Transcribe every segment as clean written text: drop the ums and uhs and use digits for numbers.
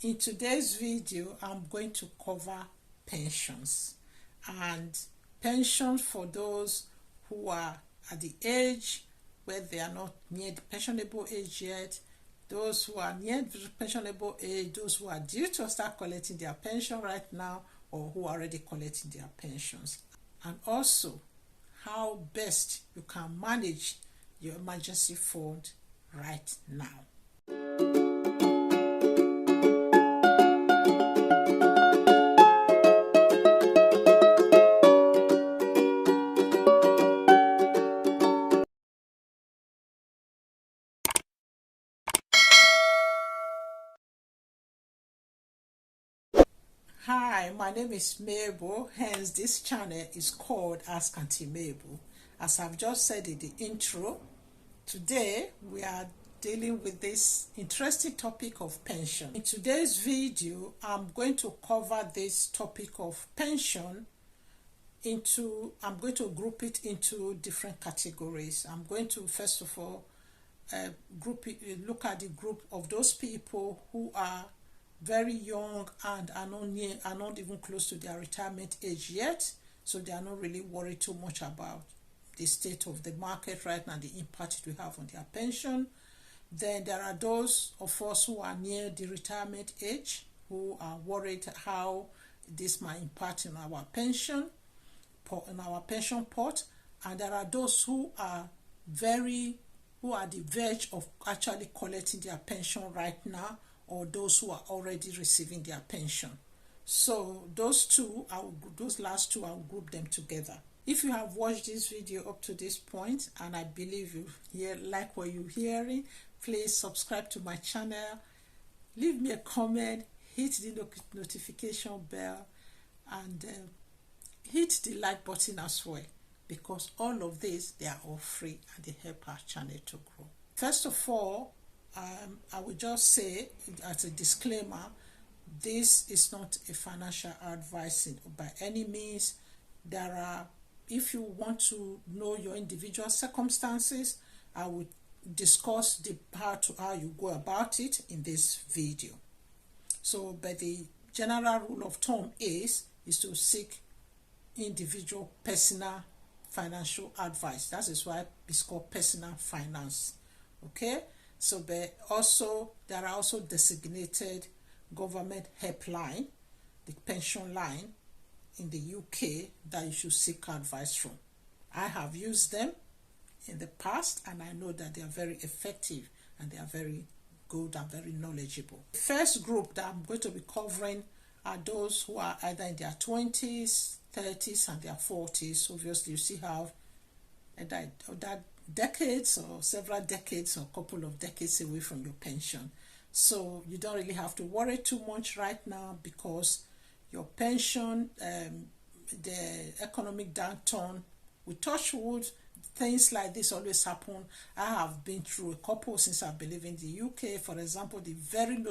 In today's video, I'm going to cover pensions, and pensions for those who are at the age where they are not near the pensionable age yet, those who are near the pensionable age, those who are due to start collecting their pension right now, or who are already collecting their pensions, and also how best you can manage your emergency fund right now. Hi, my name is Mabel, hence this channel is called Ask Auntie Mabel. As I've just said in the intro, today we are dealing with this interesting topic of pension. In today's video, I'm going to cover this topic of pension I'm going to group it into different categories. I'm going to first of all look at the group of those people who are very young and are not even close to their retirement age yet, so they are not really worried too much about the state of the market right now, the impact it will have on their pension. Then there are those of us who are near the retirement age who are worried how this might impact in our pension pot, and there are those who are the verge of actually collecting their pension right now, or those who are already receiving their pension. So those last two, I'll group them together. If you have watched this video up to this point, and I believe you like what you're hearing, please subscribe to my channel, leave me a comment, hit the notification bell, and hit the like button as well, because all of this, they are all free and they help our channel to grow. First of all, I will just say as a disclaimer, this is not a financial advice by any means. If you want to know your individual circumstances, I will discuss how you go about it in this video. So, but the general rule of thumb is to seek individual personal financial advice. That is why it's called personal finance. Okay, so but also there are also designated government helpline, the pension line in the UK, that you should seek advice from. I have used them in the past, and I know that they are very effective and they are very good and very knowledgeable. The first group that I'm going to be covering are those who are either in their 20s, 30s, and their 40s. Obviously, you still have that decades or several decades or a couple of decades away from your pension. So you don't really have to worry too much right now, because your pension, the economic downturn, we touch wood, things like this always happen. I have been through a couple since I've been living in the UK. For example, the very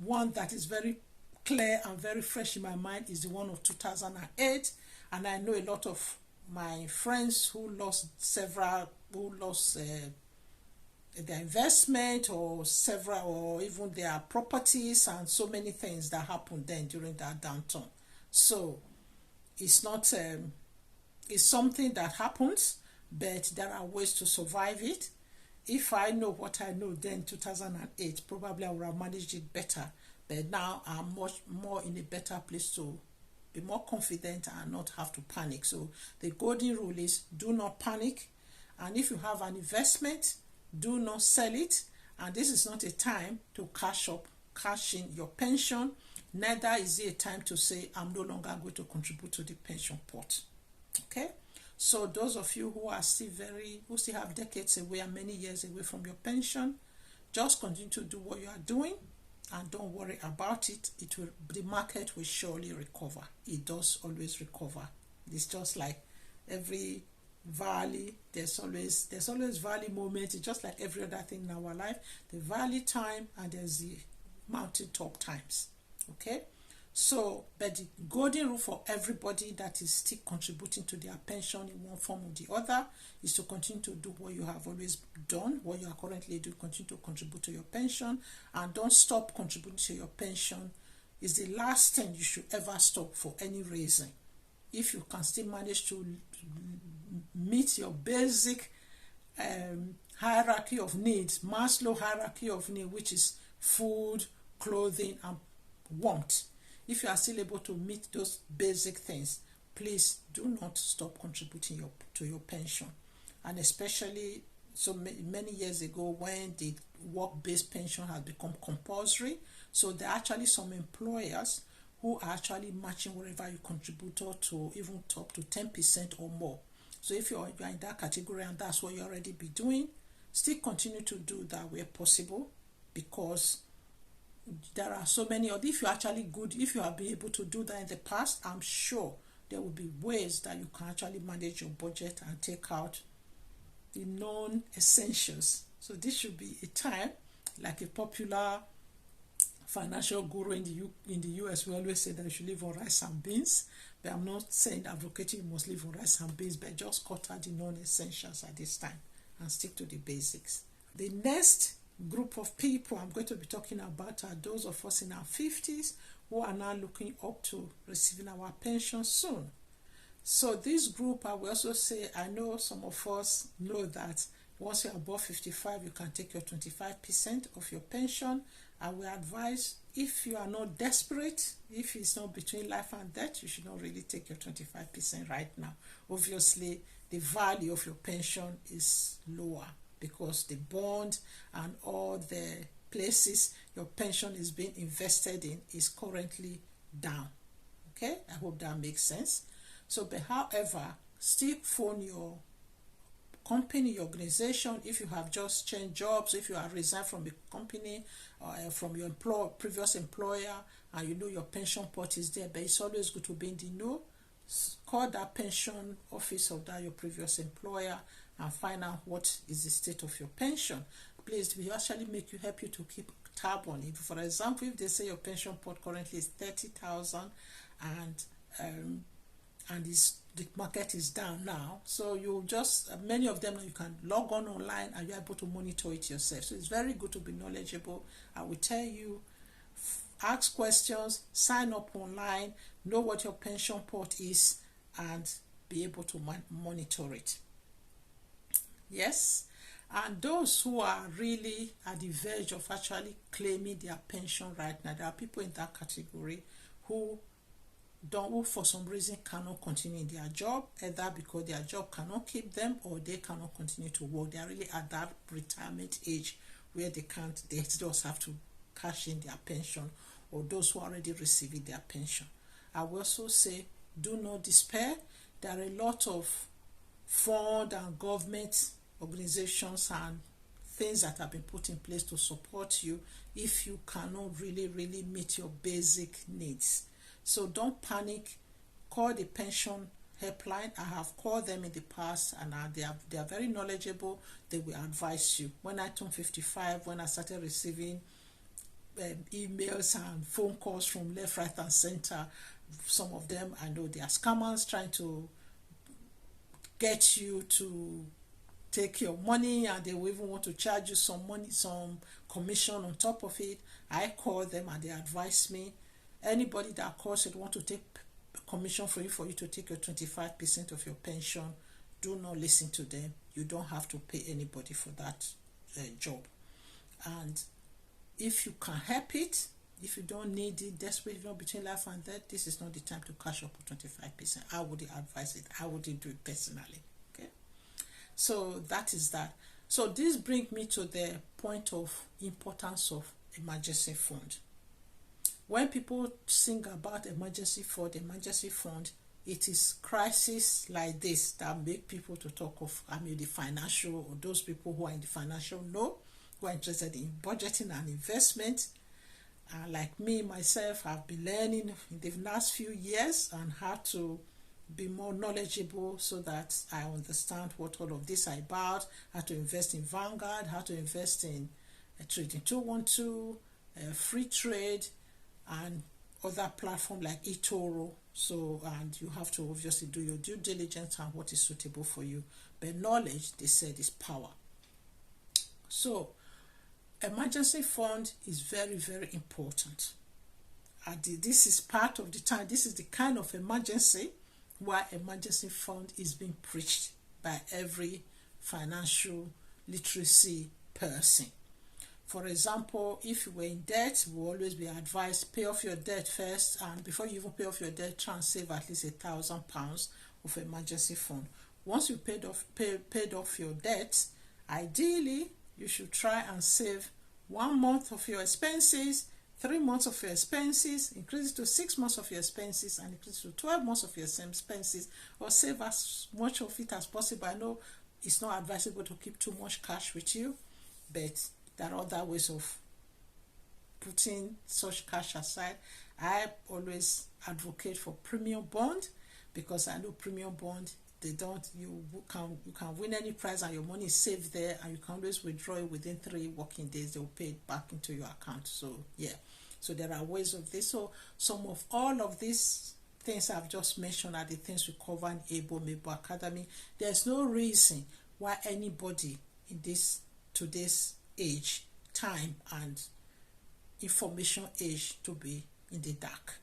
one that is very clear and very fresh in my mind is the one of 2008, and I know a lot of my friends who lost their investment or even their properties, and so many things that happened then during that downturn. So it's not it's something that happens, but there are ways to survive it. If I know what I know then 2008, probably I would have managed it better. But now I'm much more in a better place to be more confident and not have to panic. So the golden rule is do not panic. And if you have an investment, do not sell it. And this is not a time to cash in your pension. Neither is it a time to say, I'm no longer going to contribute to the pension pot. Okay? So those of you who still have decades away and many years away from your pension, just continue to do what you are doing. And don't worry about it. The market will surely recover. It does always recover. It's just like every valley. There's always valley moments. It's just like every other thing in our life. The valley time and there's the mountaintop times. Okay. So, but the golden rule for everybody that is still contributing to their pension in one form or the other is to continue to do what you have always done, what you are currently doing, continue to contribute to your pension, and don't stop contributing to your pension. Is the last thing you should ever stop for any reason. If you can still manage to meet your basic hierarchy of needs, Maslow hierarchy of needs, which is food, clothing, and warmth. If you are still able to meet those basic things, please do not stop contributing to your pension. And especially so many years ago when the work-based pension has become compulsory, so there are actually some employers who are actually matching whatever you contribute to, even up to 10% or more. So if you're in that category and that's what you already be doing, still continue to do that where possible, because there are so many. Or if you're actually good, if you have been able to do that in the past, I'm sure there will be ways that you can actually manage your budget and take out the non-essentials. So this should be a time, like a popular financial guru in the US, we always say that you should live on rice and beans. But I'm not saying advocating you must live on rice and beans, but just cut out the non-essentials at this time and stick to the basics. The next group of people I'm going to be talking about are those of us in our 50s who are now looking up to receiving our pension soon. So this group, I will also say, I know some of us know that once you're above 55, you can take your 25% of your pension. I will advise, if you are not desperate, if it's not between life and death, you should not really take your 25% right now. Obviously, the value of your pension is lower because the bond and all the places your pension is being invested in is currently down. Okay, I hope that makes sense. So, but however, still phone your company, your organization. If you have just changed jobs, if you have resigned from a company or from your previous employer, and you know your pension pot is there, but it's always good to be in the know. Call that pension office of that your previous employer and find out what is the state of your pension. Please, we actually help you to keep tab on it. For example, if they say your pension pot currently is 30,000 and the market is down now, so you just, many of them you can log on online and you're able to monitor it yourself. So it's very good to be knowledgeable. I will tell you, ask questions, sign up online, know what your pension pot is, and be able to monitor it. Yes, and those who are really at the verge of actually claiming their pension right now, there are people in that category who for some reason cannot continue in their job, either because their job cannot keep them or they cannot continue to work. They are really at that retirement age where they just have to cash in their pension, or those who are already receiving their pension. I will also say, do not despair. There are a lot of fund and government organizations and things that have been put in place to support you if you cannot really meet your basic needs. So don't panic. Call the pension helpline. I have called them in the past, and they are very knowledgeable. They will advise you. When I turned 55, when I started receiving emails and phone calls from left, right, and center, some of them I know they are scammers trying to get you to take your money, and they will even want to charge you some money, some commission on top of it. I call them and they advise me. Anybody that calls it want to take commission for you to take your 25% of your pension, do not listen to them. You don't have to pay anybody for that job. And if you can help it, if you don't need it, desperate, not between life and death, this is not the time to cash up for 25%. I wouldn't advise it. I wouldn't do it personally. Okay. So that is that. So this brings me to the point of importance of emergency fund. When people sing about emergency fund, it is crisis like this that make people to talk of, the financial, or those people who are in the financial know, who are interested in budgeting and investment. Like me, myself, I've been learning in the last few years on how to be more knowledgeable so that I understand what all of this are about, how to invest in Vanguard, how to invest in Trading 212, free trade, and other platform like eToro. So, and you have to obviously do your due diligence on what is suitable for you. But knowledge, they said, is power. So emergency fund is very, very important. This is part of the time. This is the kind of emergency why emergency fund is being preached by every financial literacy person. For example, if you were in debt, you will always be advised, pay off your debt first, and before you even pay off your debt, try and save at least £1,000 of emergency fund. Once you paid off your debt, ideally you should try and save 1 month of your expenses, 3 months of your expenses, increase it to 6 months of your expenses, and increase it to 12 months of your expenses, or save as much of it as possible. I know it's not advisable to keep too much cash with you, but there are other ways of putting such cash aside. I always advocate for premium bond, because I know premium bond, you can win any prize and your money is saved there, and you can always withdraw it within 3 working days. They'll pay it back into your account. So yeah, so there are ways of this. So some of all of these things I've just mentioned are the things we cover in Able Mabel Academy. There's no reason why anybody in today's age, time and information age, to be in the dark.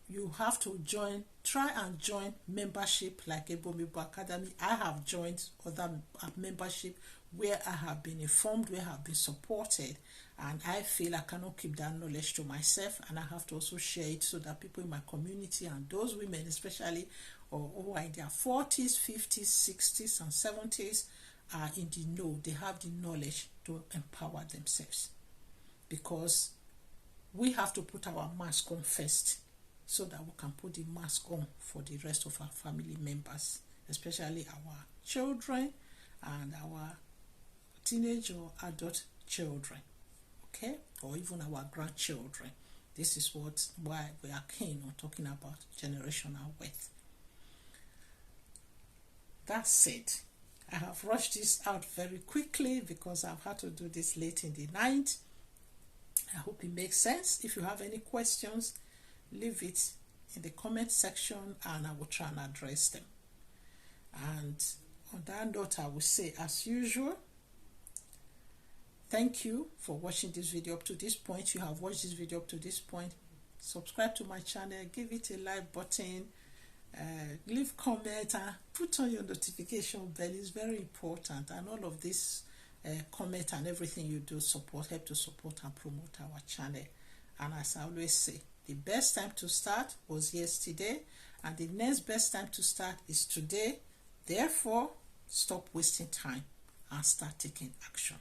You have to try and join membership like Able Mabel Academy. I have joined other membership where I have been informed, where I have been supported, and I feel I cannot keep that knowledge to myself, and I have to also share it so that people in my community, and those women especially, or who are in their 40s, 50s, 60s and 70s, are in the know. They have the knowledge to empower themselves, because we have to put our mask on first, so that we can put the mask on for the rest of our family members, especially our children and our teenage or adult children, okay, or even our grandchildren. This is why we are keen on talking about generational wealth. That said, I have rushed this out very quickly because I've had to do this late in the night. I hope it makes sense. If you have any questions, leave it in the comment section and I will try and address them. And on that note, I will say, as usual, thank you for watching this video up to this point. You have watched this video up to this point. Subscribe to my channel, give it a like button, leave comment, and put on your notification bell. It's very important, and all of this comment and everything you do help to support and promote our channel. And as I always say, the best time to start was yesterday, and the next best time to start is today. Therefore, stop wasting time and start taking action.